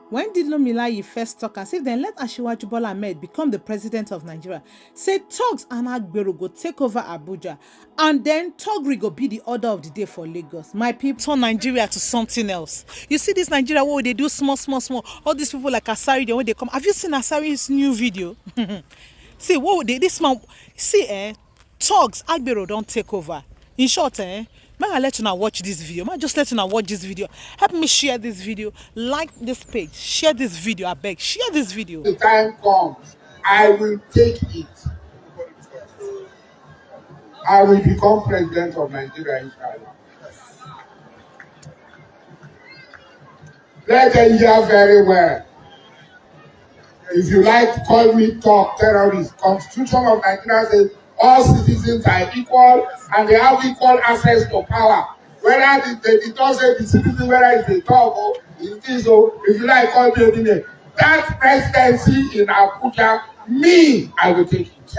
When did Lomilayi first talk as if then let Asiwaju Bola Ahmed become the president of Nigeria, say thugs and Agbero go take over Abuja, and then Togri go be the order of the day for Lagos. My people turn Nigeria to something else. You see this Nigeria where they do small. All these people like Asari, when they come. Have you seen Asari's new video? See, what would they, this man, see, thugs, Agbero don't take over. In short, may I let you now watch this video? May I just let you now watch this video? Help me share this video, like this page, share this video, I beg, share this video. The time comes, I will take it. I will become president of Nigeria, inshallah. Let them hear very well. If you like to call me talk terrorist, Constitution of Nigeria says all citizens are equal and they have equal access to power. Whether they don't say the citizen, whether it's a dog or it is so, if you like call me any name. That presidency in Abuja, me, I will take it.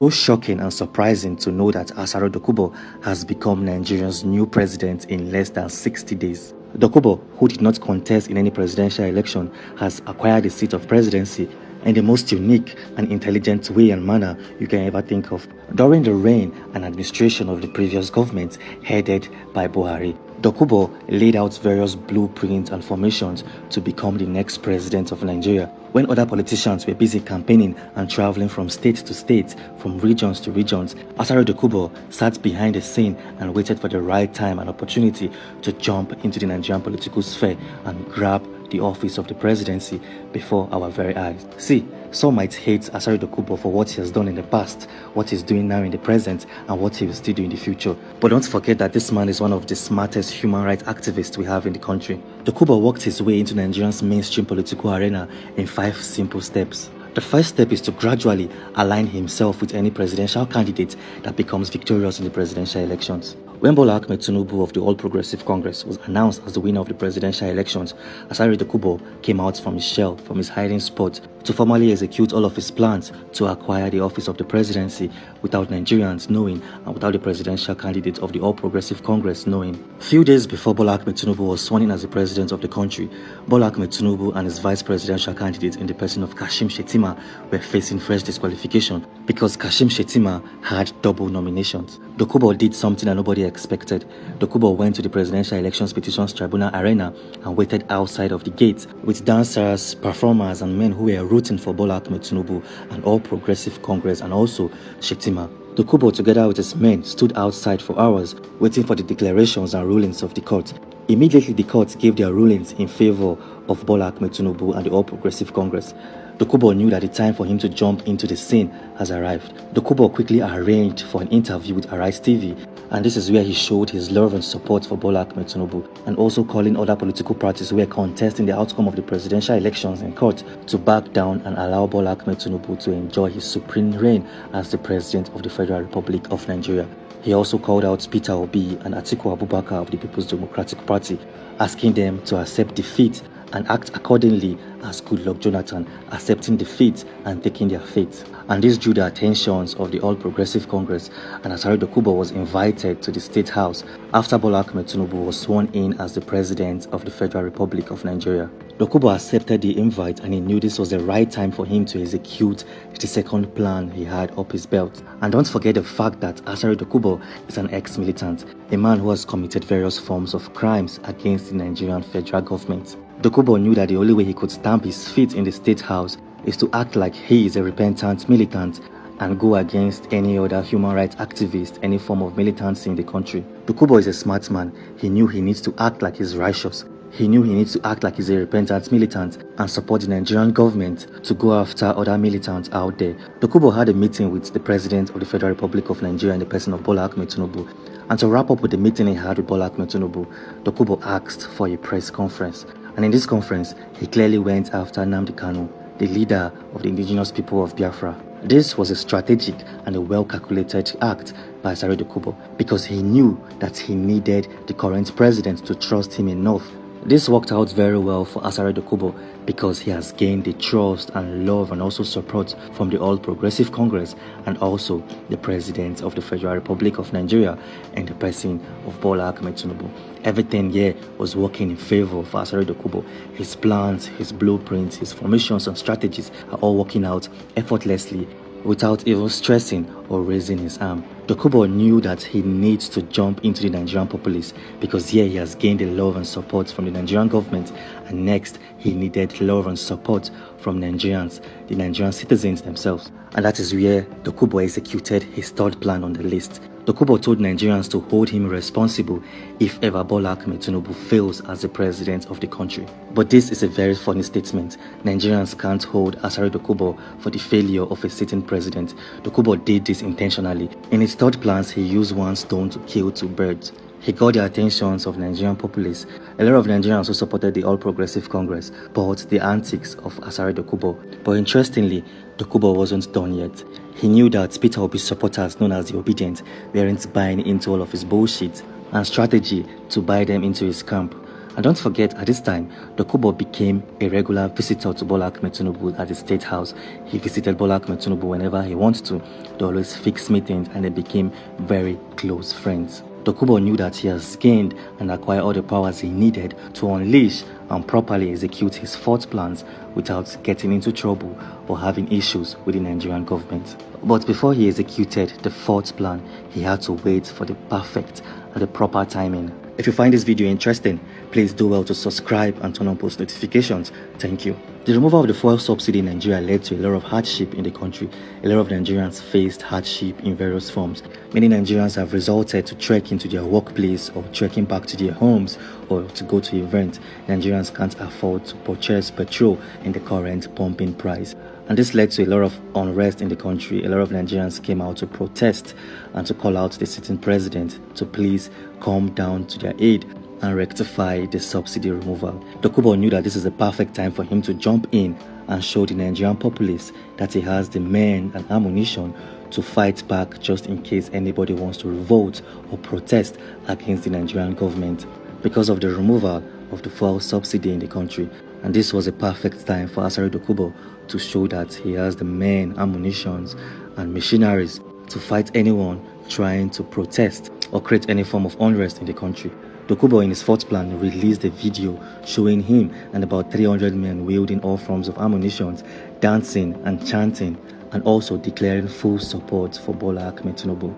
So shocking and surprising to know that Asari Dokubo has become Nigeria's new president in less than 60 days. Dokubo, who did not contest in any presidential election, has acquired the seat of presidency in the most unique and intelligent way and manner you can ever think of. During the reign and administration of the previous government headed by Buhari, Dokubo laid out various blueprints and formations to become the next president of Nigeria. When other politicians were busy campaigning and traveling from state to state, from regions to regions, Asari Dokubo sat behind the scene and waited for the right time and opportunity to jump into the Nigerian political sphere and grab the office of the presidency before our very eyes. See, some might hate Asari Dokubo for what he has done in the past, what he's doing now in the present, and what he will still do in the future. But don't forget that this man is one of the smartest human rights activists we have in the country. Dokubo worked his way into Nigeria's mainstream political arena in 5 simple steps. The first step is to gradually align himself with any presidential candidate that becomes victorious in the presidential elections. When Bola Ahmed Tinubu of the All Progressive Congress was announced as the winner of the presidential elections, Asari Dokubo came out from his shell, from his hiding spot, to formally execute all of his plans to acquire the office of the presidency without Nigerians knowing and without the presidential candidate of the All Progressive Congress knowing. Few days before Bola Ahmed Tinubu was sworn in as the president of the country, Bola Ahmed Tinubu and his vice presidential candidate in the person of Kashim Shettima were facing fresh disqualification because Kashim Shettima had double nominations. Dokubo did something that nobody expected. Dokubo went to the Presidential Elections Petitions Tribunal arena and waited outside of the gate with dancers, performers and men who were rooting for Bola Ahmed Tinubu and All Progressive Congress and also Shettima. Dokubo, together with his men, stood outside for hours waiting for the declarations and rulings of the court. Immediately the court gave their rulings in favor of Bola Ahmed Tinubu and the All Progressive Congress. Dokubo knew that the time for him to jump into the scene has arrived. Dokubo quickly arranged for an interview with Arise TV, and this is where he showed his love and support for Bola Ahmed Tinubu, and also calling other political parties who were contesting the outcome of the presidential elections in court to back down and allow Bola Ahmed Tinubu to enjoy his supreme reign as the president of the Federal Republic of Nigeria. He also called out Peter Obi and Atiku Abubakar of the People's Democratic Party, asking them to accept defeat and act accordingly as Goodluck Jonathan, accepting defeat and taking their fate. And this drew the attentions of the All Progressive Congress, and Asari Dokubo was invited to the State House after Bola Ahmed Tinubu was sworn in as the President of the Federal Republic of Nigeria. Dokubo accepted the invite and he knew this was the right time for him to execute the second plan he had up his belt. And don't forget the fact that Asari Dokubo is an ex-militant, a man who has committed various forms of crimes against the Nigerian federal government. Dokubo knew that the only way he could stamp his feet in the State House is to act like he is a repentant militant and go against any other human rights activist, any form of militancy in the country. Dokubo is a smart man. He knew he needs to act like he's righteous. He knew he needs to act like he's a repentant militant and support the Nigerian government to go after other militants out there. Dokubo had a meeting with the President of the Federal Republic of Nigeria in the person of Bola Ahmed Tinubu. And to wrap up with the meeting he had with Bola Ahmed Tinubu, Dokubo asked for a press conference. And in this conference, he clearly went after Nnamdi Kanu, the leader of the indigenous people of Biafra. This was a strategic and a well-calculated act by Asari Dokubo because he knew that he needed the current president to trust him enough This worked out very well for Asari Dokubo because he has gained the trust and love and also support from the All Progressive Congress and also the President of the Federal Republic of Nigeria and the person of Bola Ahmed Tinubu. Everything here was working in favor of Asari Dokubo. His plans, his blueprints, his formations and strategies are all working out effortlessly without even stressing or raising his arm. Dokubo knew that he needs to jump into the Nigerian populace because here he has gained the love and support from the Nigerian government, and next he needed love and support from Nigerians, the Nigerian citizens themselves. And that is where Dokubo executed his third plan on the list. Dokubo told Nigerians to hold him responsible if ever Bola Ahmed Tinubu fails as the president of the country. But this is a very funny statement. Nigerians can't hold Asari Dokubo for the failure of a sitting president. Dokubo did this intentionally. In his third plans, he used one stone to kill two birds. He got the attentions of Nigerian populace. A lot of Nigerians who supported the All Progressive Congress bought the antics of Asari Dokubo. But interestingly, Dokubo wasn't done yet. He knew that Peter Obi's supporters, known as the Obedient, weren't buying into all of his bullshit and strategy to buy them into his camp. And don't forget, at this time, Dokubo became a regular visitor to Bola Ahmed Tinubu at the State House. He visited Bola Ahmed Tinubu whenever he wanted to. They always fixed meetings and they became very close friends. Dokubo knew that he has gained and acquired all the powers he needed to unleash and properly execute his fourth plans without getting into trouble or having issues with the Nigerian government. But before he executed the fourth plan, he had to wait for the perfect and the proper timing. If you find this video interesting, please do well to subscribe and turn on post notifications. Thank you. The removal of the fuel subsidy in Nigeria led to a lot of hardship in the country. A lot of Nigerians faced hardship in various forms. Many Nigerians have resorted to trek into their workplace or trekking back to their homes or to go to events. Nigerians can't afford to purchase petrol in the current pumping price. And this led to a lot of unrest in the country. A lot of Nigerians came out to protest and to call out the sitting president to please come down to their aid and rectify the subsidy removal. Dokubo knew that this is a perfect time for him to jump in and show the Nigerian populace that he has the men and ammunition to fight back just in case anybody wants to revolt or protest against the Nigerian government because of the removal of the fuel subsidy in the country. And this was a perfect time for Asari Dokubo to show that he has the men, ammunitions and machineries to fight anyone trying to protest or create any form of unrest in the country. Dokubo, in his fourth plan, released a video showing him and about 300 men wielding all forms of ammunition, dancing and chanting, and also declaring full support for Bola Ahmed Tinubu.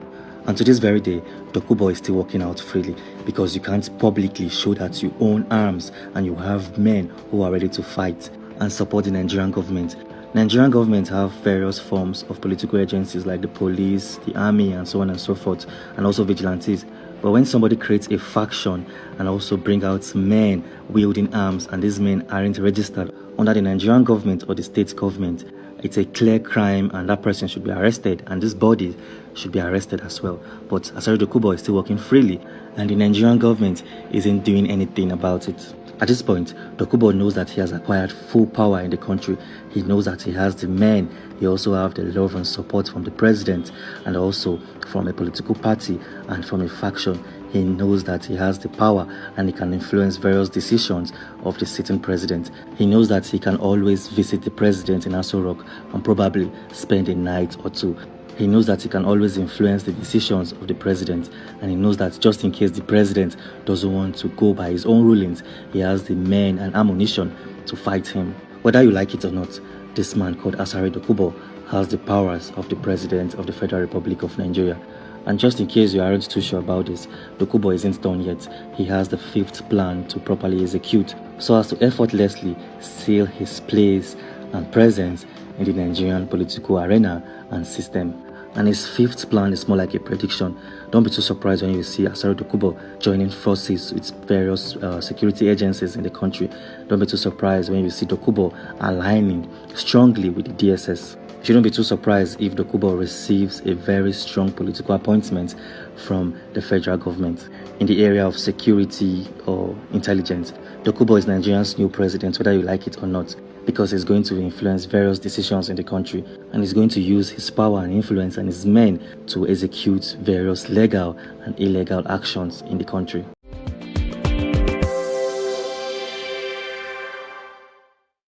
And to this very day, Dokubo is still walking out freely because you can't publicly show that you own arms and you have men who are ready to fight and support the Nigerian government. Nigerian government have various forms of political agencies like the police, the army, and so on and so forth, and also vigilantes. But when somebody creates a faction and also bring out men wielding arms and these men aren't registered under the Nigerian government or the state government, it's a clear crime and that person should be arrested and this body should be arrested as well. But Asari Dokubo is still working freely and the Nigerian government isn't doing anything about it. At this point, Dokubo knows that he has acquired full power in the country. He knows that he has the men. He also has the love and support from the president and also from a political party and from a faction. He knows that he has the power and he can influence various decisions of the sitting president. He knows that he can always visit the president in Aso Rock and probably spend a night or two. He knows that he can always influence the decisions of the president, and he knows that just in case the president doesn't want to go by his own rulings, he has the men and ammunition to fight him. Whether you like it or not, this man called Asari Dokubo has the powers of the president of the Federal Republic of Nigeria. And just in case you aren't too sure about this, Dokubo isn't done yet. He has the fifth plan to properly execute so as to effortlessly seal his place and presence in the Nigerian political arena and system. And his fifth plan is more like a prediction. Don't be too surprised when you see Asari Dokubo joining forces with various security agencies in the country. Don't be too surprised when you see Dokubo aligning strongly with the DSS. You shouldn't be too surprised if Dokubo receives a very strong political appointment from the federal government in the area of security or intelligence. Dokubo is Nigeria's new president, whether you like it or not, because he's going to influence various decisions in the country and he's going to use his power and influence and his men to execute various legal and illegal actions in the country.